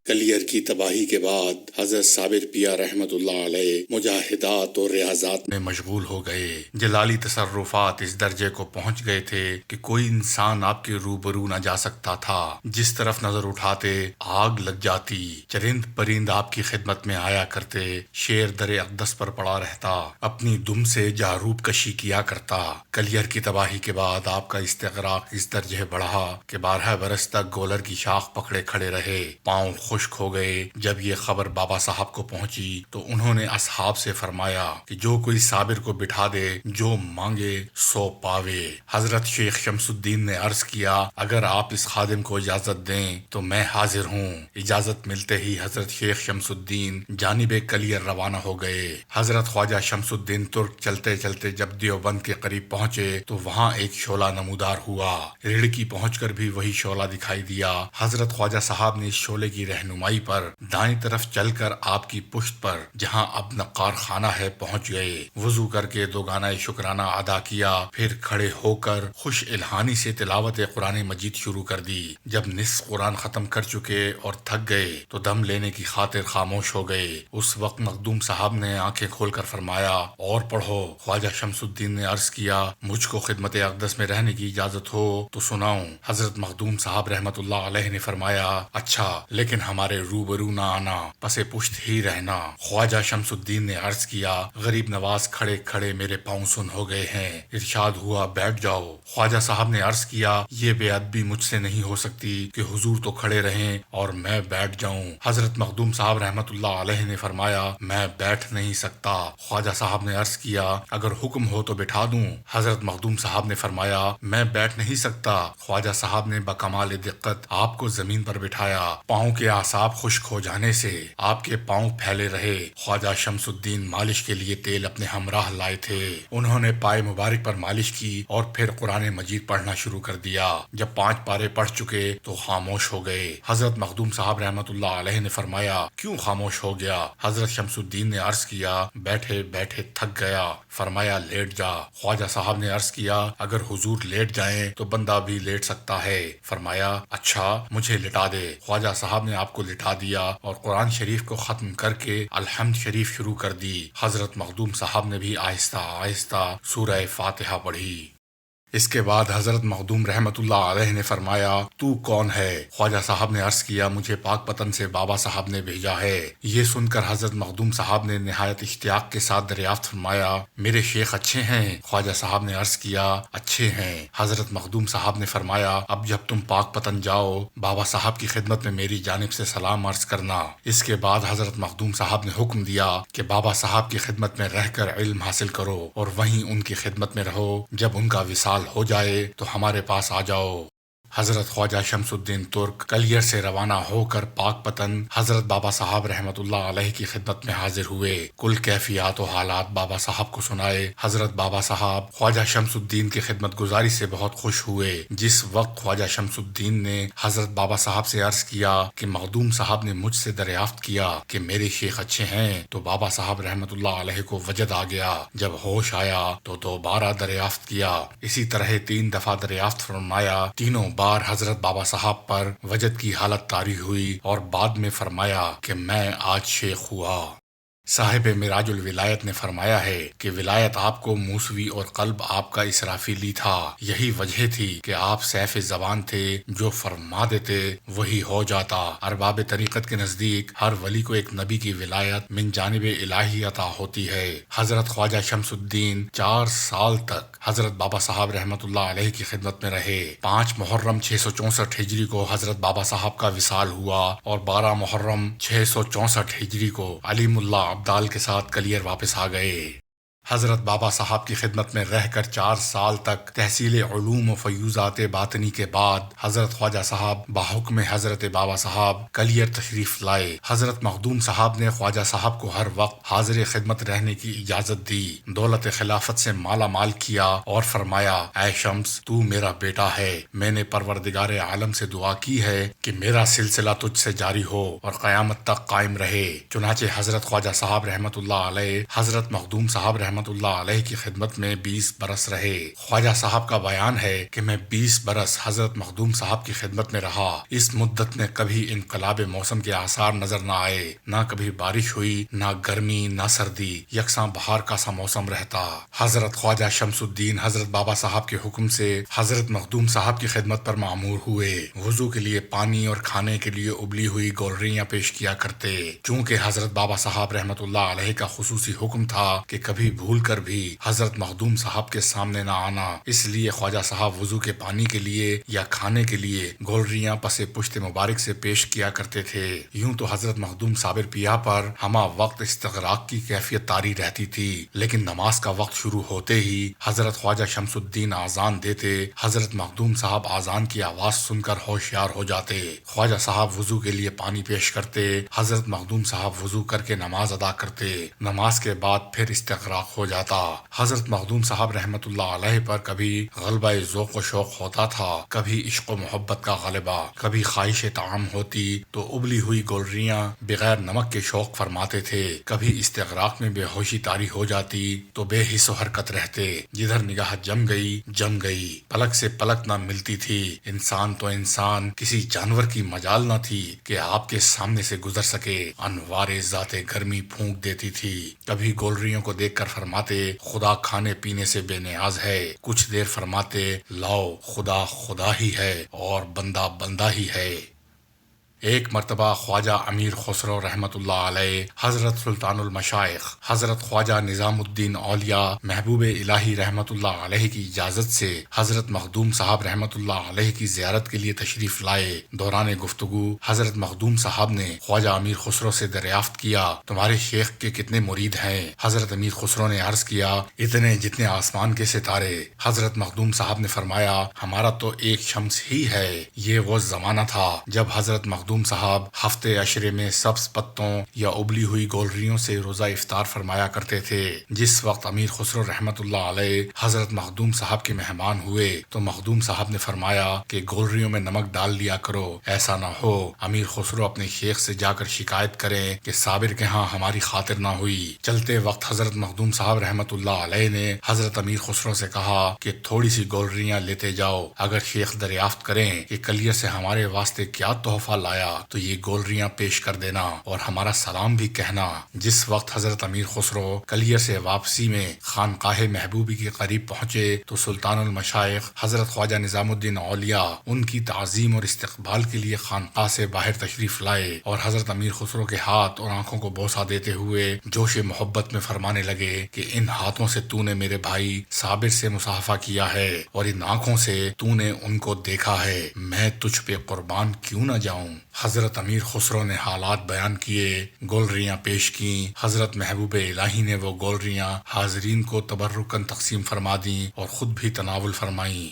Clear کی تباہی کے بعد حضرت صابر پیا رحمت اللہ علیہ مجاہدات اور ریاضات میں مشغول ہو گئے۔ جلالی تصرفات اس درجے کو پہنچ گئے تھے کہ کوئی انسان آپ کے روبرو نہ جا سکتا تھا۔ جس طرف نظر اٹھاتے آگ لگ جاتی۔ چرند پرند آپ کی خدمت میں آیا کرتے۔ شیر در اقدس پر پڑا رہتا، اپنی دم سے جاروب کشی کیا کرتا۔ کلیئر کی تباہی کے بعد آپ کا استغراق اس درجے بڑھا کہ 12 برس تک گولر کی شاخ پکڑے کھڑے رہے۔ پاؤں خشک ہو گئے۔ جب یہ خبر بابا صاحب کو پہنچی تو انہوں نے اصحاب سے فرمایا کہ جو کوئی صابر کو بٹھا دے، جو مانگے سو پاوے۔ حضرت شیخ شمس الدین نے عرض کیا، اگر آپ اس خادم کو اجازت دیں تو میں حاضر ہوں۔ اجازت ملتے ہی حضرت شیخ شمس الدین جانب کلیئر روانہ ہو گئے۔ حضرت خواجہ شمس الدین ترک چلتے چلتے جب دیوبند کے قریب پہنچے تو وہاں ایک شعلہ نمودار ہوا۔ ریڑھ کی پہنچ کر بھی وہی شعلہ دکھائی دیا۔ حضرت خواجہ صاحب نے اس شعلے کی رہنمائی پر دائیں طرف چل کر آپ کی پشت پر جہاں اب نقار خانہ ہے پہنچ گئے۔ وضو کر کے دوگانہ شکرانہ ادا کیا، پھر کھڑے ہو کر خوش الہانی سے تلاوت قرآن مجید شروع کر دی۔ جب نصف قرآن ختم کر چکے اور تھک گئے تو دم لینے کی خاطر خاموش ہو گئے۔ اس وقت مخدوم صاحب نے آنکھیں کھول کر فرمایا، اور پڑھو۔ خواجہ شمس الدین نے عرض کیا، مجھ کو خدمت اقدس میں رہنے کی اجازت ہو تو سناؤں۔ حضرت مخدوم صاحب رحمت اللہ علیہ نے فرمایا، اچھا، لیکن ہمارے روبرو نہ آنا، پس پشت ہی رہنا۔ خواجہ شمس الدین نے عرض کیا، غریب نواز کھڑے کھڑے میرے پاؤں سن ہو گئے ہیں، ارشاد ہوا بیٹھ جاؤ۔ خواجہ صاحب نے عرض کیا، یہ بے ادبی مجھ سے نہیں ہو سکتی کہ حضور تو کھڑے رہیں اور میں بیٹھ جاؤں۔ حضرت مخدوم صاحب رحمت اللہ علیہ نے فرمایا، میں بیٹھ نہیں سکتا۔ خواجہ صاحب نے عرض کیا، اگر حکم ہو تو بٹھا دوں۔ حضرت مخدوم صاحب نے فرمایا، میں بیٹھ نہیں سکتا۔ خواجہ صاحب نے بکمال دقت آپ کو زمین پر بٹھایا۔ پاؤں کے اعصاب خشک ہو جانے سے آپ کے پاؤں پھیلے رہے۔ خواجہ شمس الدین مالش کے لیے تیل اپنے ہمراہ لائے تھے۔ انہوں نے پائے مبارک پر مالش کی اور پھر قرآن مجید پڑھنا شروع کر دیا۔ جب 5 پارے پڑھ چکے تو خاموش ہو گئے۔ حضرت مخدوم صاحب رحمت اللہ علیہ نے فرمایا، کیوں خاموش ہو گیا؟ حضرت شمس الدین نے عرض کیا، بیٹھے بیٹھے تھک گیا۔ فرمایا، لیٹ جا۔ خواجہ صاحب نے عرض کیا، اگر حضور لیٹ جائیں تو بندہ بھی لیٹ سکتا ہے۔ فرمایا، اچھا، مجھے لٹا دے۔ خواجہ صاحب نے آپ کو لٹا دیا اور قرآن شریف کو ختم کر کے الحمد شریف شروع کر دی۔ حضرت مخدوم صاحب نے بھی آہستہ آہستہ سورہ فاتحہ پڑھی۔ اس کے بعد حضرت مخدوم رحمت اللہ علیہ نے فرمایا، تو کون ہے؟ خواجہ صاحب نے عرض کیا، مجھے پاک پتن سے بابا صاحب نے بھیجا ہے۔ یہ سن کر حضرت مخدوم صاحب نے نہایت اشتیاق کے ساتھ دریافت فرمایا، میرے شیخ اچھے ہیں؟ خواجہ صاحب نے عرض کیا، اچھے ہیں۔ حضرت مخدوم صاحب نے فرمایا، اب جب تم پاک پتن جاؤ، بابا صاحب کی خدمت میں میری جانب سے سلام عرض کرنا۔ اس کے بعد حضرت مخدوم صاحب نے حکم دیا کہ بابا صاحب کی خدمت میں رہ کر علم حاصل کرو اور وہیں ان کی خدمت میں رہو، جب ان کا وصال ہو جائے تو ہمارے پاس آ جاؤ۔ حضرت خواجہ شمس الدین ترک کلیئر سے روانہ ہو کر پاک پتن حضرت بابا صاحب رحمت اللہ علیہ کی خدمت میں حاضر ہوئے۔ کل کیفیات و حالات بابا صاحب کو سنائے۔ حضرت بابا صاحب خواجہ شمس الدین کی خدمت گزاری سے بہت خوش ہوئے۔ جس وقت خواجہ شمس الدین نے حضرت بابا صاحب سے عرض کیا کہ مخدوم صاحب نے مجھ سے دریافت کیا کہ میرے شیخ اچھے ہیں، تو بابا صاحب رحمت اللہ علیہ کو وجد آ گیا۔ جب ہوش آیا تو دوبارہ دریافت کیا۔ اسی طرح 3 دفعہ دریافت فرمایا۔ تینوں بار حضرت بابا صاحب پر وجد کی حالت طاری ہوئی اور بعد میں فرمایا کہ میں آج شیخ ہوا۔ صاحب معراج الولایت نے فرمایا ہے کہ ولایت آپ کو موسوی اور قلب آپ کا اسرافیلی تھا۔ یہی وجہ تھی کہ آپ سیف زبان تھے، جو فرما دیتے وہی ہو جاتا۔ ارباب طریقت کے نزدیک ہر ولی کو ایک نبی کی ولایت من جانب الہی عطا ہوتی ہے۔ حضرت خواجہ شمس الدین 4 سال تک حضرت بابا صاحب رحمت اللہ علیہ کی خدمت میں رہے۔ 5 محرم 664 ہجری کو حضرت بابا صاحب کا وصال ہوا اور 12 محرم 664 ہجری کو علیم اللہ ابدال کے ساتھ کلیئر واپس آ گئے۔ حضرت بابا صاحب کی خدمت میں رہ کر 4 سال تک تحصیل علوم و فیوزات باطنی کے بعد حضرت خواجہ صاحب بحکم حضرت بابا صاحب کلیر تشریف لائے۔ حضرت مخدوم صاحب نے خواجہ صاحب کو ہر وقت حاضر خدمت رہنے کی اجازت دی، دولت خلافت سے مالا مال کیا اور فرمایا، اے شمس تو میرا بیٹا ہے، میں نے پروردگار عالم سے دعا کی ہے کہ میرا سلسلہ تجھ سے جاری ہو اور قیامت تک قائم رہے۔ چنانچہ حضرت خواجہ صاحب رحمت اللہ علیہ حضرت مخدوم صاحب رحمت اللہ علیہ کی خدمت میں 20 برس رہے۔ خواجہ صاحب کا بیان ہے کہ میں 20 برس حضرت مخدوم صاحب کی خدمت میں رہا۔ اس مدت میں کبھی انقلاب موسم کے آثار نظر نہ آئے، نہ کبھی بارش ہوئی، نہ گرمی نہ سردی، یکساں بہار کا سا موسم رہتا۔ حضرت خواجہ شمس الدین حضرت بابا صاحب کے حکم سے حضرت مخدوم صاحب کی خدمت پر معمور ہوئے۔ وضو کے لیے پانی اور کھانے کے لیے ابلی ہوئی گولریاں پیش کیا کرتے۔ چونکہ حضرت بابا صاحب رحمت اللہ علیہ کا خصوصی حکم تھا کہ کبھی بھول کر بھی حضرت مخدوم صاحب کے سامنے نہ آنا، اس لیے خواجہ صاحب وضو کے پانی کے لیے یا کھانے کے لیے گولریاں پس پشت مبارک سے پیش کیا کرتے تھے۔ یوں تو حضرت مخدوم صابر پیا پر ہمہ وقت استغراق کی کیفیت طاری رہتی تھی، لیکن نماز کا وقت شروع ہوتے ہی حضرت خواجہ شمس الدین آذان دیتے، حضرت مخدوم صاحب آذان کی آواز سن کر ہوشیار ہو جاتے، خواجہ صاحب وضو کے لیے پانی پیش کرتے، حضرت مخدوم صاحب وضو کر کے نماز ادا کرتے، نماز کے بعد پھر استغراق ہو جاتا۔ حضرت مخدوم صاحب رحمت اللہ علیہ پر کبھی غلبہ ذوق و شوق ہوتا تھا، کبھی عشق و محبت کا غلبہ، کبھی خواہش طعام ہوتی تو ابلی ہوئی گولریاں بغیر نمک کے شوق فرماتے تھے، کبھی استغراق میں بے ہوشی طاری ہو جاتی تو بے حس و حرکت رہتے، جدھر نگاہ جم گئی، پلک سے پلک نہ ملتی تھی۔ انسان تو انسان، کسی جانور کی مجال نہ تھی کہ آپ کے سامنے سے گزر سکے، انوار ذات گرمی پھونک دیتی تھی۔ کبھی گولریوں کو دیکھ کر فرماتے، خدا کھانے پینے سے بے نیاز ہے، کچھ دیر فرماتے، لاؤ خدا خدا ہی ہے اور بندہ بندہ ہی ہے۔ ایک مرتبہ خواجہ امیر خسرو رحمت اللہ علیہ حضرت سلطان المشائخ حضرت خواجہ نظام الدین اولیاء محبوب الہی رحمت اللہ علیہ کی اجازت سے حضرت مخدوم صاحب رحمت اللہ علیہ کی زیارت کے لیے تشریف لائے۔ دوران گفتگو حضرت مخدوم صاحب نے خواجہ امیر خسرو سے دریافت کیا، تمہارے شیخ کے کتنے مرید ہیں؟ حضرت امیر خسرو نے عرض کیا، اتنے جتنے آسمان کے ستارے۔ حضرت مخدوم صاحب نے فرمایا، ہمارا تو ایک شمس ہی ہے۔ یہ وہ زمانہ تھا جب حضرت مخدوم صاحب ہفتے عشرے میں سبز پتوں یا ابلی ہوئی گولریوں سے روزہ افطار فرمایا کرتے تھے۔ جس وقت امیر خسرو رحمت اللہ علیہ حضرت مخدوم صاحب کے مہمان ہوئے تو مخدوم صاحب نے فرمایا کہ گولریوں میں نمک ڈال لیا کرو، ایسا نہ ہو امیر خسرو اپنے شیخ سے جا کر شکایت کریں کہ صابر کے ہاں ہماری خاطر نہ ہوئی۔ چلتے وقت حضرت مخدوم صاحب رحمت اللہ علیہ نے حضرت امیر خسرو سے کہا کہ تھوڑی سی گولریاں لیتے جاؤ، اگر شیخ دریافت کریں کہ کلیر سے ہمارے واسطے کیا تحفہ لایا تو یہ گولریاں پیش کر دینا اور ہمارا سلام بھی کہنا۔ جس وقت حضرت امیر خسرو کلیر سے واپسی میں خانقاہ محبوبی کے قریب پہنچے تو سلطان المشائخ حضرت خواجہ نظام الدین اولیاء ان کی تعظیم اور استقبال کے لیے خانقاہ سے باہر تشریف لائے اور حضرت امیر خسرو کے ہاتھ اور آنکھوں کو بوسہ دیتے ہوئے جوش محبت میں فرمانے لگے کہ ان ہاتھوں سے تو نے میرے بھائی صابر سے مصافحہ کیا ہے اور ان آنکھوں سے تو نے ان کو دیکھا ہے، میں تجھ پہ قربان کیوں نہ جاؤں۔ حضرت امیر خسرو نے حالات بیان کیے، گولریاں پیش کیں، حضرت محبوب الہی نے وہ گولریاں حاضرین کو تبرکاً تقسیم فرما دیں اور خود بھی تناول فرمائیں۔